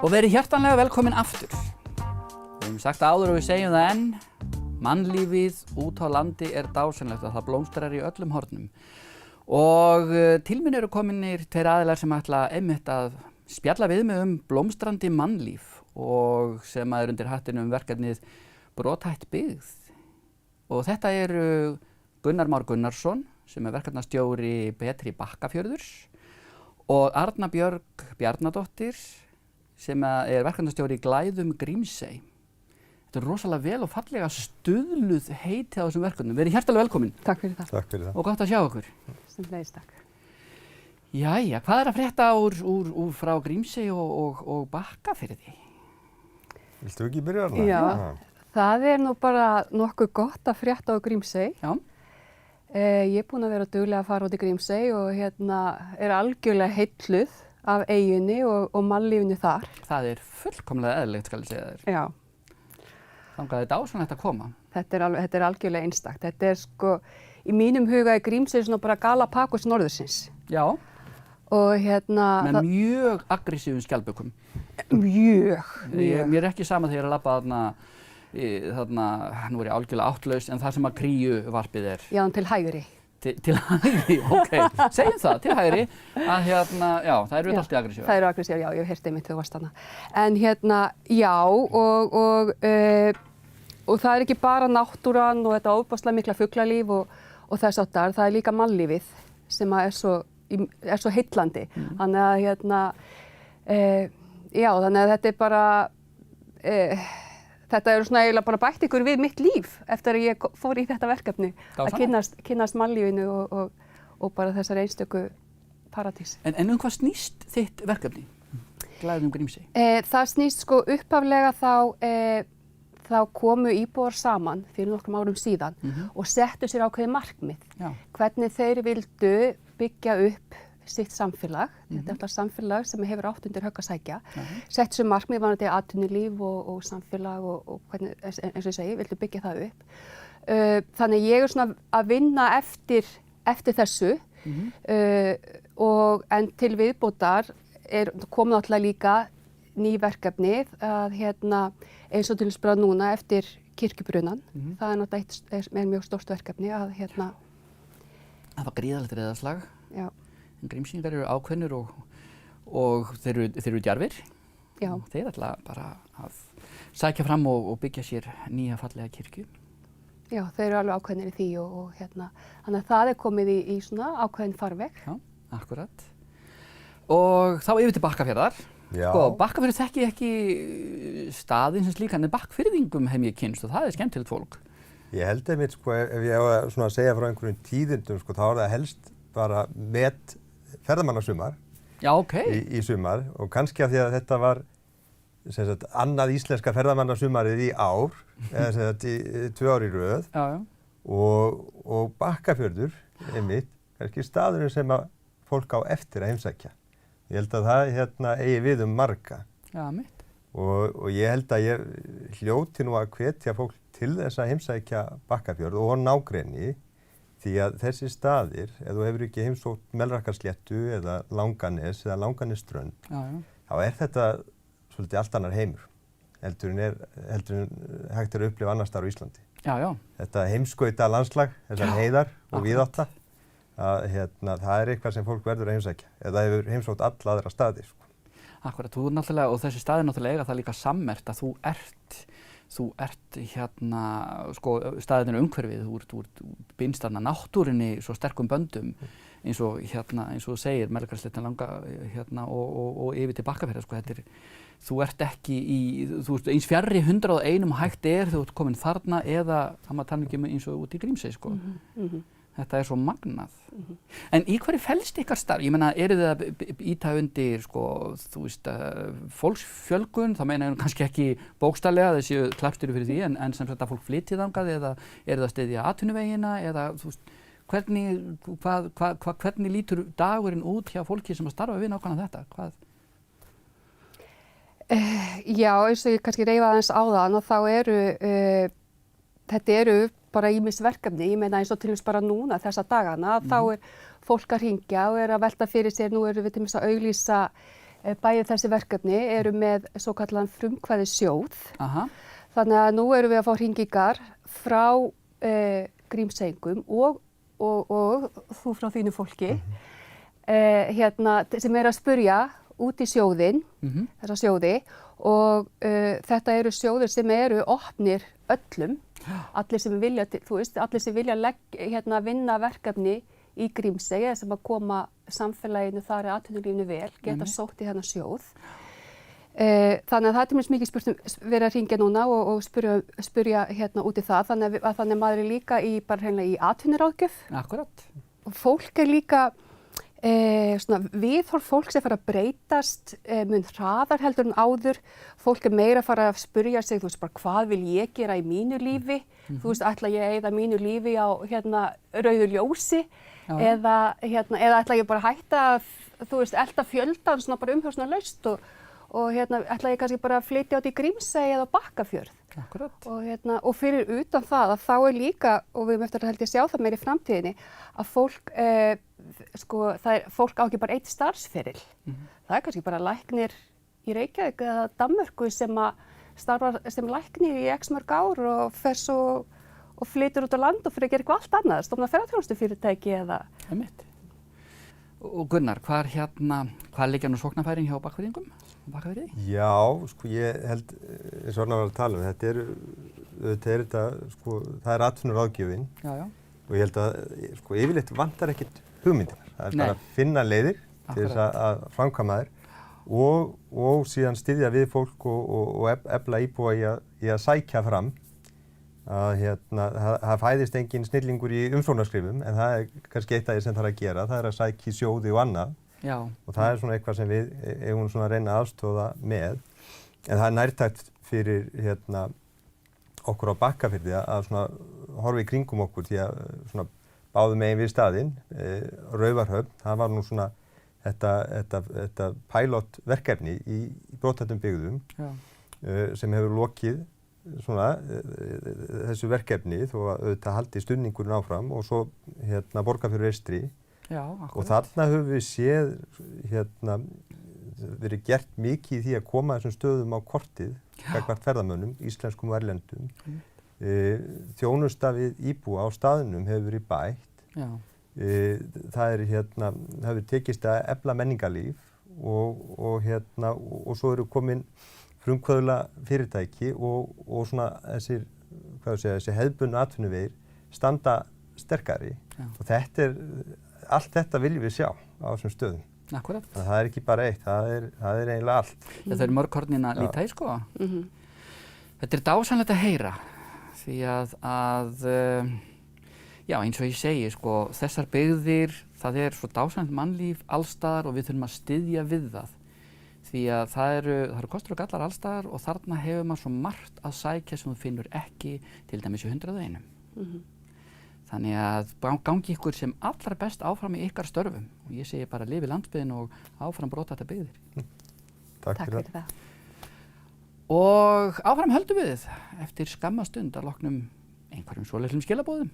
Og verið hjartanlega velkomin aftur. Við höfum sagt áður og við segjum það enn, mannlífið út á landi dásamlegt og það blómstrar í öllum hornum. Og til mín eru kominir tveir aðilar sem ætla einmitt að spjalla við mig blómstrandi mannlíf og sem er undir hattinum verkefnið Brothætt byggð. Og þetta eru Gunnar Már Gunnarsson sem er verkefnastjóri Betri Bakkafjörðurs og Arna Björg Bjarnadóttir sem er verkefnastjóri í Glæðum Grímsey. Þetta er rosalega vel og fallega stuðluð heiti á þessum verkefnum. Verið hjartalega velkomin. Takk fyrir það. Takk fyrir það. Og gott að sjá okkur. Sömuleiðis, takk. Jæja, hvað er að frétta úr frá Grímsey og Bakkafirði? Viltu ekki byrja þarna? Já, það er nú bara nokkuð gott að frétta á Grímsey. Já. Ég er búin að vera duglega að fara út í Grímsey og er algjörlega heilluð af eyjunni og mannlífinu þar. Það er fullkomlega eðlilegt, skal ég segja þér. Já. Þangað er dásamlegt að koma. Þetta er algjörlega einstakt. Þetta er sko, í mínum huga er Grímsey svona bara Galapagos norðursins. Já. Og með mjög aggressífum skjaldbökum. Mjög. Mér er ekki sama þegar ég er að labba þarna, nú er ég algjörlega áttlaus, en það sem að kríu varpið er. Já, til hægri. Til hægri, ok. Segjum það, til hægri, að já, það eru alltaf aggressívar. Það eru aggressívar, já, ég hef heyrt einmitt þegar þú varst þarna. En já, og það er ekki bara náttúran og þetta ofboðslega mikla fuglalíf og þess áttar, það er líka mannlífið sem er svo heillandi. Þannig að þetta er bara, þetta eru svona eiginlega bara bætt ykkur við mitt líf eftir að ég fór í þetta verkefni að kynnast mannlífinu og bara þessar einstöku paradís. En hvað snýst þitt verkefni, Glæðum Grímsey? Það snýst sko upphaflega þá komu íbúar saman fyrir nokkrum árum síðan og settu sér ákveðið markmið. Já. Hvernig þeir vildu byggja upp sitt samfélag, þetta er alltaf samfélag sem hefur átt undir högg að sækja, settu sér markmið varðandi atvinnulíf og samfélag og hvernig, eins og ég segi, vildu byggja það upp. Þannig ég er svona að vinna eftir þessu en til viðbótar kom náttúrulega líka ný verkefni að eins og til þess bara núna eftir kirkjubrunan. Það er náttúrulega mjög stórt verkefni að Það var gríðarlegt reiðarslag. Já. Grímseyingar eru ákveðnir og þeir eru djarfir. Já. Þeir ætla bara að sækja fram og byggja sér nýja fallega kirkju. Já, þeir eru alveg ákveðnir í því og þannig að það er komið í svona ákveðin farveg. Já, akkurat. Og þá yfir til Bakkafjarðar. Já. Sko, Bakkafjörður þekki ekki staðinn sem slíkan, en Bakkfirðingum hef ég kynnst og það er skemmtilegt fólk. Ég held einmitt, sko, ef ég á að segja frá einhverjum tíðindum, sko, þá er það helst bara met ferðamannasumar. Já, ok. Í sumar og kannski af því að þetta var sem sagt, annað íslenska ferðamanasumarið í ár, eða sem sagt, 2 ár í röð. Já, já. Og Bakkafjörður, einmitt, kannski staðurinn sem að fólk á eftir að heimsækja. Ég held að það eigi við marga. Já, mitt. Og ég held að ég hljóti nú að hvetja fólk til þess að heimsækja Bakkafjörð og nágrenni. Því að þessi staðir, ef þú hefur ekki heimsótt Melrakkarsléttu eða Langanes eða Langanesströnd, þá er þetta svolítið allt annar heimur, heldur en hægt er að upplifa annars staðar á Íslandi. Já, já. Þetta heimskauta landslag, þessar heiðar og víðátta, það er eitthvað sem fólk verður að heimsækja, eða hefur heimsótt alla aðra staði. Sko. Akkurat, þú er náttúrulega, og þessi staðir náttúrulega eiga það líka sammerkt að þú ert sko, staðirnir umhverfið, þú bindst þarna náttúrunni svo sterkum böndum eins og þú segir, Melrakkarsléttan langa og yfir til Bakkafjörðar, sko, þú ert ekki þú ert eins fjarri 101 hægt þegar þú ert komin þarna eða, það maður tala ekki eins og út í Grímsey, sko. Þetta er svo magnað. En í hverju felst ykkar starf? Ég meina, eru þið að ýta undir, sko, þú veist, fólksfjölgun, þá meina ég kannski ekki bókstaflega þessi klappstýru fyrir því, en sem sagt að fólk flytji þangað eða eru það að styðja atvinnuvegina eða, þú veist, hvernig lítur dagurinn út hjá fólki sem að starfa við nákvæmlega þetta? Hvað? Já, eins og ég kannski reifa aðeins á það, og þá þetta eru bara ýmis verkefni, ég meina eins og til þess bara núna þessa dagana, þá er fólk að hringja og er að velta fyrir sér, nú erum við til þess að auglýsa bæði þessi verkefni eru með svo kallan frumkvæðissjóð. Aha. Þannig að nú erum við að fá hringingar frá Grímseyingum og þú frá þínu fólki sem er að spurja út í sjóðinn, þessa sjóði og þetta eru sjóðir sem eru opnir öllum, allir sem vilja, allir sem vilja vinna verkefni í Grímsey eða sem að koma samfélaginu þar atvinnulífinu vel, geta sótt í þennan sjóð. Þannig að það er til mér mikið verið að hringja núna og spurja út í það, þannig að maður er líka hreinlega í atvinnuráðgjöf. Akkurat. Og fólk er líka viðhorf fólks er fara að breytast mun hraðar heldur en áður. Fólk er meira að fara að spurja sig, hvað vil ég gera í mínu lífi? Ætla ég að eyða mínu lífi á rauðu ljósi? Eða ætla ég bara að hætta að elta fjöldan bara umhugsunarlaust og ætla ég kannski bara að flytja át í Grímsey eða Bakkafjörð. Akkurat. Og fyrir utan það að þá er líka, og við höfum eftir að held ég sjá það meira í framtíðinni, að fólk á ekki bara eitt starfsferil. Það er kannski bara læknir í Reykjavík eða Danmörku sem að starfar sem læknir í x mörg ár og fer svo og flytur út á land og fyrir að gera eitthvað allt annað, stofna ferðaþjónustufyrirtæki eða... Einmitt. Og Gunnar, hvað liggja nú sóknarfærin hjá Bakkafirðingum? Já, ég held, eins og Arna var að tala það er atvinnuráðgjöfin og ég held að yfirleitt vantar ekkert hugmyndinar. Það er bara að finna leiðir til þess að framkvæma þær og síðan styðja við fólk og efla íbúa í að sækja fram. Það fæðist engin snillingur í umsóknarskrifum en það er kannski eitt af því sem þarf að gera, það er að sækja í sjóði og annað. Já. Og það er svona eitthvað sem við eigum svona að reyna að aðstoða með. En það er nærtækt fyrir okkur á Bakkafirði að svona horfa í kringum okkur því að svona báðum megin við staðinn, Raufarhöfn, það var nú svona þetta pilotverkefni í brothættum byggðum sem hefur lokið svona þessu verkefni þó að auðvitað haldi stuðningurinn áfram og svo Borgarfjörður Eystri. Já, og þarna höfum við séð verið gert mikið í því að koma þessum stöðum á kortið gagnvart ferðamönnum, íslenskum og erlendum. Þjónusta við íbúa á staðnum hefur verið bætt. Já. Það hefur tekist að efla menningarlíf og svo eru komin frumkvöðla fyrirtæki og svona þessi hefðbundnu atvinnuvegir standa sterkari. Og allt þetta viljum við sjá á þessum stöðum. Akkurat. Það er ekki bara eitt, það er eiginlega allt. Það eru mörg hornin að líta í Þetta er dásamlegt að heyra því að eins og ég segi þessar byggðir, það er svo dásamlegt mannlíf allstaðar og við þurfum að styðja við það. Því að það eru kostur og gallar allstaðar og þarna hefur maður svo margt að sækja sem þú finnur ekki til dæmis í 101. Þannig að gangi ykkur sem allra best áfram í ykkar störfum og ég segi bara lifi landsbyggðin og áfram brothættar byggðir. Takk fyrir það. Og áfram höldum við eftir skamma stund að loknum einhverjum svolitlum skilaboðum.